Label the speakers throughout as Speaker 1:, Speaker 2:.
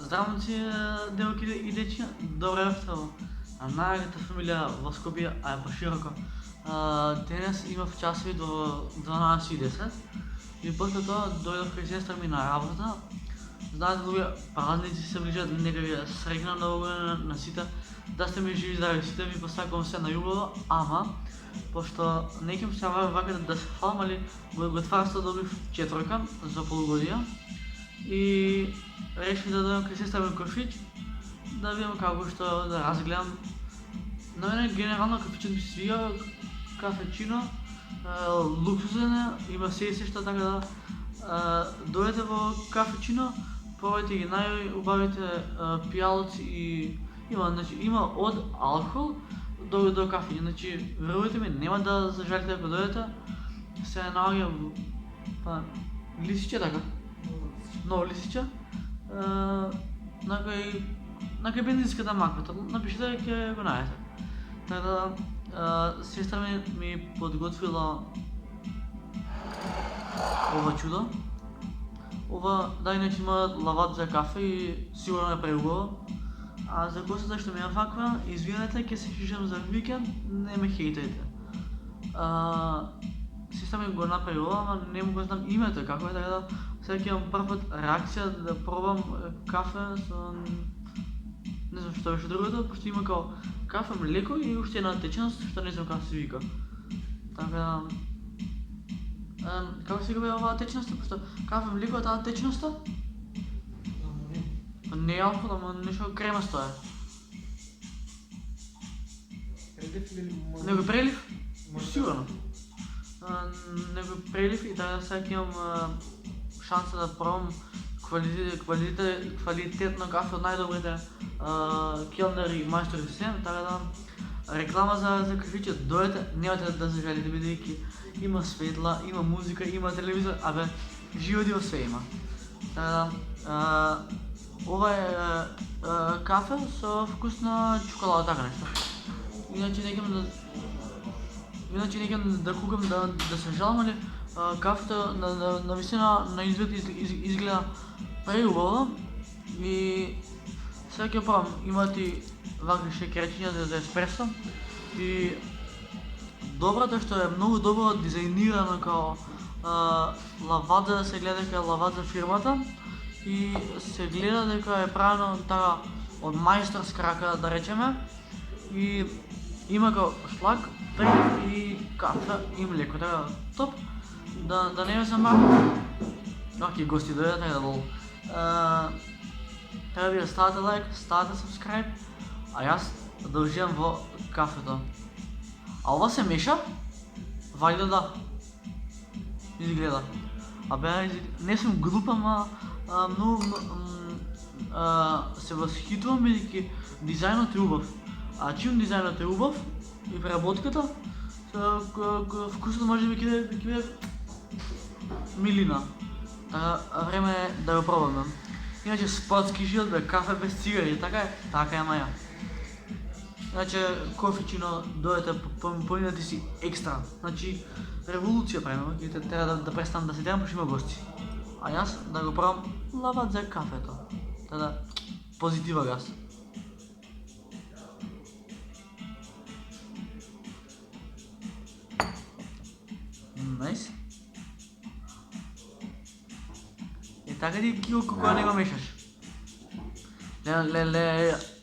Speaker 1: Здравейте, девойки и дечи, добре утро. Нашата фамилия в Скопие е по-широко. Денес има в часови до 12:10 и после това дойдох при сестра ми на работа. Знаете ли, празници се ближат, нека ви срегна много на сите, да сте ми живи здрави, сите ви посакам се на юбила, ама, пошто неким се вака да се фалмали, го това сте добив четвърка за полугодия и реших да дойдем при сестра ми кофич, да видим како што да разгледам. На мене генерално кафечето ми се свига, кафечино, луксузен е, има се и сеща, така да дојдете во кафечино, пробајте ги најубавите пијалци и има од алкохол до кафе. Значи, верувате ми, нема да зажалите ако дојдете. Се наоѓа па лисиче така. Ново лисиче. На кај бензинската маквата. Напишете ќе го најдете. Така да сестра ми подготвила ова чудо. Ова, да, иначе има лават за кафе и сигурно е преубаво. А за гостите што ме ја факва, извинете, ќе се хижам за викенд, не ме хейтайте. Сестра ми го направила, ама не му го знам името како е, така да сега ќе имам прв пат реакција да пробам кафе со не знам што беше другото, пошто има као кафе, млеко и уште една течност што не знам како се вика. Така како се вика оваа течност, пошто кафе, млеко е таа течноста? Не е алкохол, ама нешто кремасто е.
Speaker 2: Прелив или
Speaker 1: Него прелив? Сигурно. Него прелив и така сега ќе имам шанса да пробам квалитетно кафе од најдобрите келнери и мајстори се, така да реклама за кафиче, дојдете, немате да зажалите бидејќи има светла, има музика, има телевизор, абе живо диво све има. Така да ова е кафе со вкус на чоколада, така нешто. Иначе некам да кукам да се жалам, али кафето на висина на изглед изгледа преубаво и сега ќе пробам. Имат и вакви шекерчиња за еспресо и доброто што е многу добро дизајнирано као лавада, се гледа дека е лавада фирмата и се гледа дека е правено така од мајсторска рака, да речеме, и има као шлак, прелив и кафе и млеко, така топ. Да не ме замарам. Оке, гости дојдат, така да лол. Треба ви да ставате лайк, ставате subscribe, а јас да уживам во кафето. А ова се меша? Вајда да. Изгледа. Абе, не сум глуп, ама многу се восхитувам бидејќи дизајнот е убав. А чим дизајнот е убав и преработката, вкусот може би ќе биде милина. Така време е да го пробаме. Иначе спортски живот бе, кафе без цигари, така е маја. Иначе кофичино дојдете, поминате си екстра. Значи револуција правиме, ќе треба да престанам да седам, пошто има гости. А јас да го пробам лават за кафето. Така позитива газ. Најс. И така ти кога не го мешаш.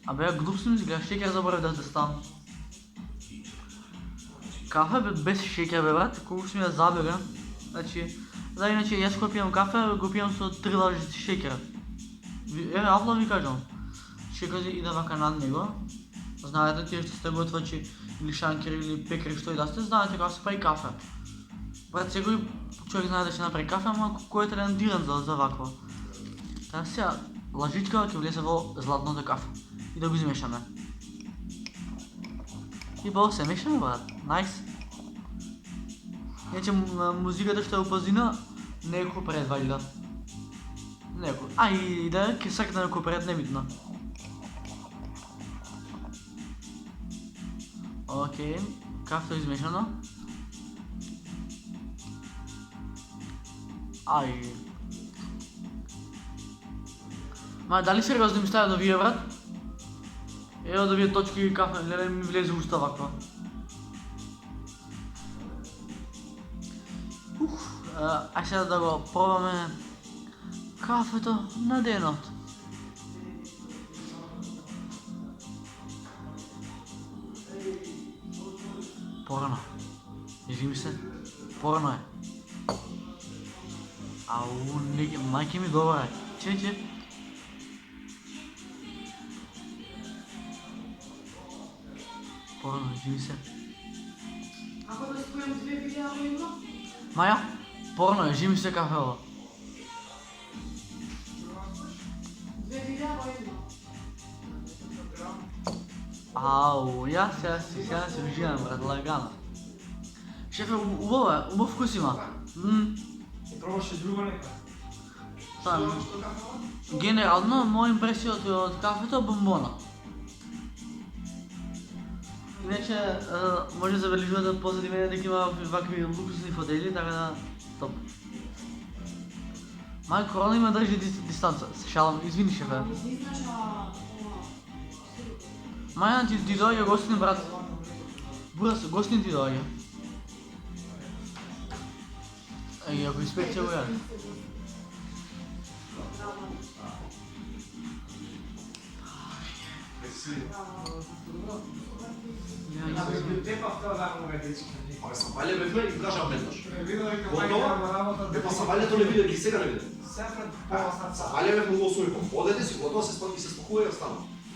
Speaker 1: Абе, глуп сум изгледа, шекер заборав да ставам. Кафе без шекер, бе, брат, колку сум ја забега. Значи, да, иначе јас кога пијам кафе, го пијам со 3 лажици шекер. Авла ви кажам. Шекер иде вака над него. Знаете, тие што сте готвачи или шанкери или пекари што и да сте, знаете како се прави кафе. Брат, секој човек знае да се направи кафе, ама кој е талентиран за вакво. Така сега, лажичка ќе влезе во златното кафе и да го измешаме. И бо се мешаме, брат, најс. Иначе музиката што е опазина, не е копред вајда. Не е копред. И да ќе сакате на копред, не битно. Окей, кафето измешано. Ма, дали сериозно ми става да вие, брат? Ево да вие точки и кафе, не ми влезе в уста ваква. Ај сега да го пробаме кафето на денот. Порано. Извини се. Порано е. Ау, мајке ми добра е. Че. Порано, извини се.
Speaker 3: Ако да споем 2 видеа во едно?
Speaker 1: Маја, порано е, жими се кафево.
Speaker 3: 2 видеа во едно.
Speaker 1: Ау, ја сега се уживам, брат, лагано. Шефе, убав вкус има.
Speaker 2: Пробаше друго нека.
Speaker 1: Стан. Генерално, моја импресија од кафето бомбона. Иначе, може да забележувате позади мене дека има вакви луксусни фотели, така да топ. Мај корона има држи дистанца. Се шалам, извини шефе.
Speaker 3: Излизаш
Speaker 1: Маја ти доаѓа гостин, брат. Бурас, гостин ти доаѓа. Ако инспекција го јаде.
Speaker 4: Абе, Сабаља бевме и кажа веднаш.
Speaker 2: Видно дека
Speaker 4: Готово?
Speaker 2: мајка
Speaker 4: Па Сабаљето не виде, ги сега не виде.
Speaker 2: Сепред по сад.
Speaker 4: Сабаља бевме го освои. Одете си, готово се спокои и останува.